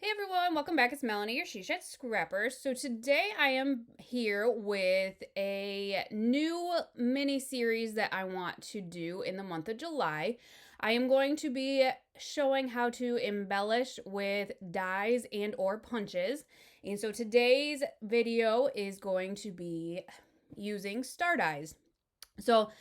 Hey everyone, welcome back. It's Melanie, your She Shed Scrapper. So today I am here with a new mini series that I want to do in the month of July. I am going to be showing how to embellish with dies and or punches. And so today's video is going to be using star dies. So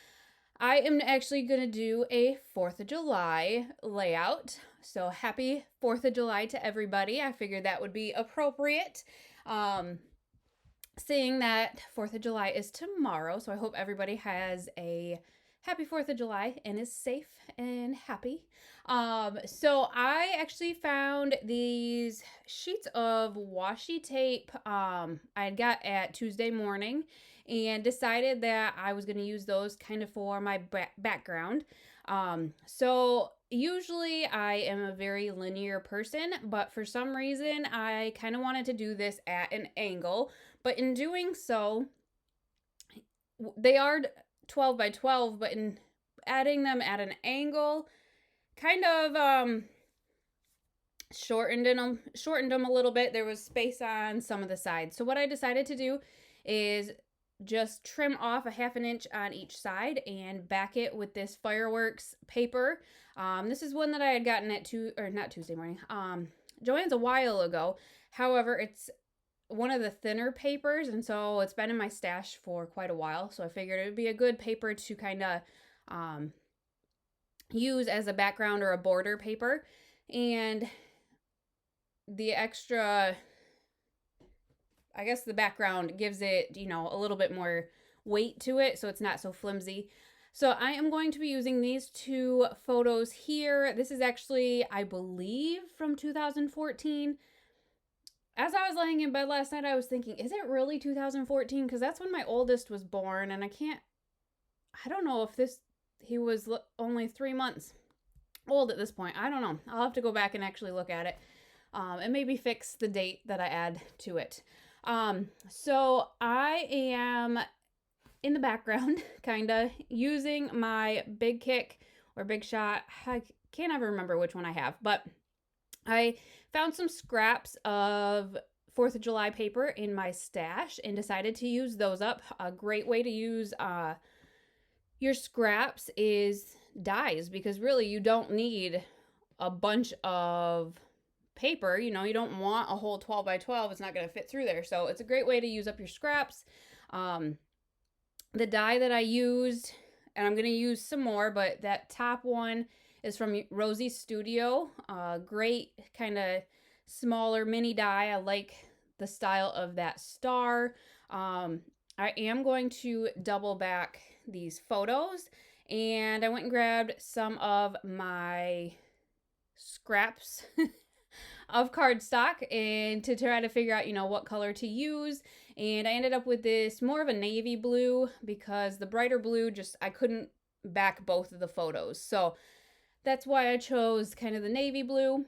I am actually going to do a 4th of July layout. So happy 4th of July to everybody. I figured that would be appropriate. Seeing that 4th of July is tomorrow. So I hope everybody has a happy 4th of July and is safe and happy. So I actually found these sheets of washi tape I got at Tuesday morning and decided that I was going to use those kind of for my background. So usually I am a very linear person, but for some reason I kind of wanted to do this at an angle. But in doing so, they are 12 by 12, but in adding them at an angle, kind of shortened them a little bit. There was space on some of the sides. So what I decided to do is just trim off a 1/2 inch on each side and back it with this fireworks paper. This is one that I had gotten at not Tuesday morning. Joann's a while ago. However, it's one of the thinner papers, and so it's been in my stash for quite a while. So I figured it would be a good paper to kind of use as a background or a border paper. And the extra, I guess the background gives it, a little bit more weight to it, so it's not so flimsy. So I am going to be using these two photos here. This is actually, I believe, from 2014. As I was laying in bed last night, I was thinking, is it really 2014? Because that's when my oldest was born, and I don't know if he was only 3 months old at this point. I don't know. I'll have to go back and actually look at it and maybe fix the date that I add to it. So I am in the background, kind of using my Big Kick or Big Shot. I can't ever remember which one I have, but I found some scraps of 4th of July paper in my stash and decided to use those up. A great way to use your scraps is dies, because really you don't need a bunch of paper. You don't want a whole 12 by 12. It's not going to fit through there. So it's a great way to use up your scraps. The die that I used, and I'm going to use some more, but that top one is from Rosie's Studio. Great kind of smaller mini die. I like the style of that star. I am going to double back these photos, and I went and grabbed some of my scraps of cardstock and to try to figure out, what color to use. And I ended up with this more of a navy blue, because the brighter blue, I couldn't back both of the photos. So that's why I chose kind of the navy blue.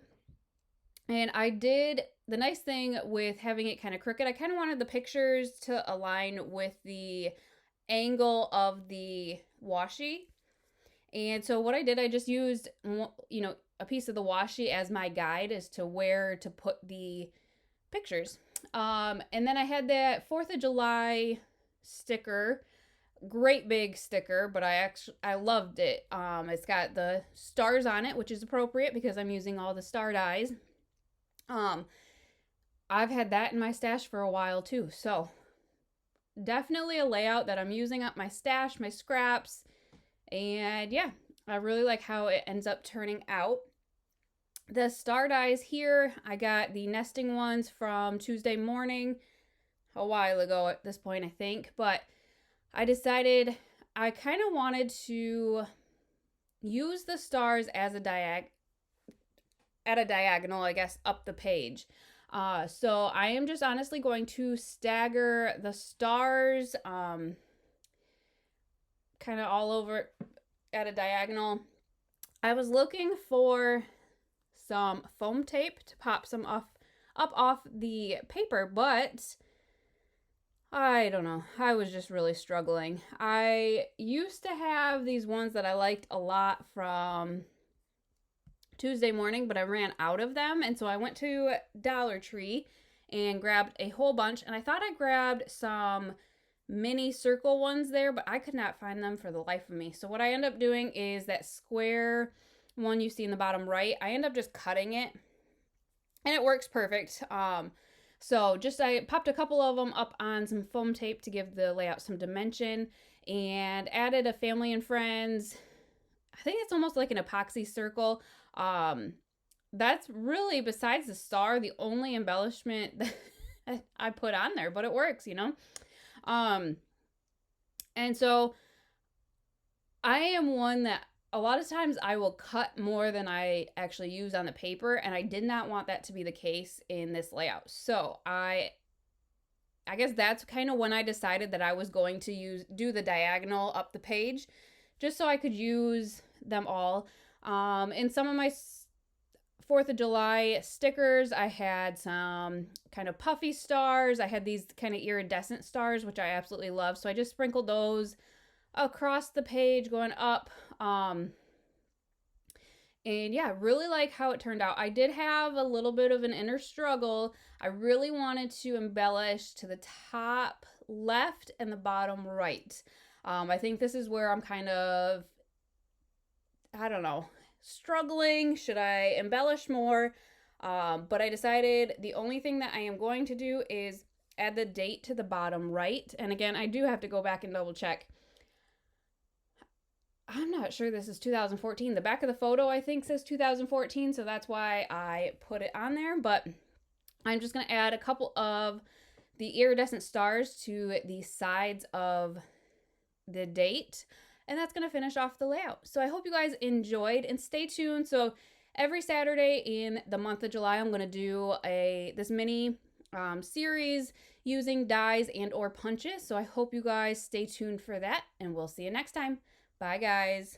And the nice thing with having it kind of crooked, I kind of wanted the pictures to align with the angle of the washi. And so what I did, I just used, a piece of the washi as my guide as to where to put the pictures. And then I had that 4th of July sticker, great big sticker, but I loved it. It's got the stars on it, which is appropriate because I'm using all the star dies. I've had that in my stash for a while too. So definitely a layout that I'm using up my stash, my scraps. And yeah, I really like how it ends up turning out. The star dies here, I got the nesting ones from Tuesday morning, a while ago at this point, I think. But I decided I kind of wanted to use the stars as at a diagonal, I guess, up the page. So I am just honestly going to stagger the stars kind of all over at a diagonal. I was looking for some foam tape to pop some up off the paper, but I don't know. I was just really struggling. I used to have these ones that I liked a lot from Tuesday morning, but I ran out of them. And so I went to Dollar Tree and grabbed a whole bunch. And I thought I grabbed some mini circle ones there, but I could not find them for the life of me. So what I end up doing is that square one you see in the bottom right, I end up just cutting it and it works perfect. So just I popped a couple of them up on some foam tape to give the layout some dimension and added a family and friends. I think it's almost like an epoxy circle. That's really, besides the star, the only embellishment that I put on there, but it works, you know? And so I am one that a lot of times I will cut more than I actually use on the paper, and I did not want that to be the case in this layout. So I guess that's kind of when I decided that I was going to do the diagonal up the page, just so I could use them all. In some of my 4th of July stickers, I had some kind of puffy stars. I had these kind of iridescent stars, which I absolutely love. So I just sprinkled those across the page going up. And yeah, really like how it turned out. I did have a little bit of an inner struggle. I really wanted to embellish to the top left and the bottom right. I think this is where I'm kind of, I don't know, struggling. Should I embellish more? But I decided the only thing that I am going to do is add the date to the bottom right. And again, I do have to go back and double check. I'm not sure this is 2014. The back of the photo, I think, says 2014, so that's why I put it on there. But I'm just going to add a couple of the iridescent stars to the sides of the date, and that's going to finish off the layout. So I hope you guys enjoyed, and stay tuned. So every Saturday in the month of July, I'm going to do this mini series using dies and or punches. So I hope you guys stay tuned for that, and we'll see you next time. Bye, guys.